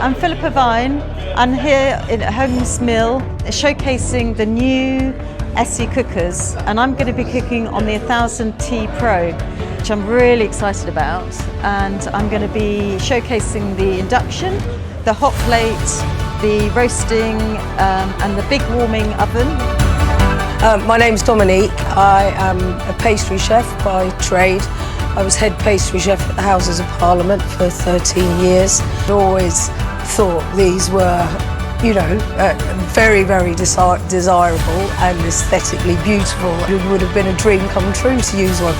I'm Philippa. I'm here at Holmes Mill showcasing the new ESSE Cookers, and I'm going to be cooking on the 1000T Pro, which I'm really excited about. And I'm going to be showcasing the induction, the hot plate, the roasting and the big warming oven. My name's Dominique. I am a pastry chef by trade. I was head pastry chef at the Houses of Parliament for 13 years. I always thought these were, you know, very, very desirable and aesthetically beautiful. It would have been a dream come true to use one.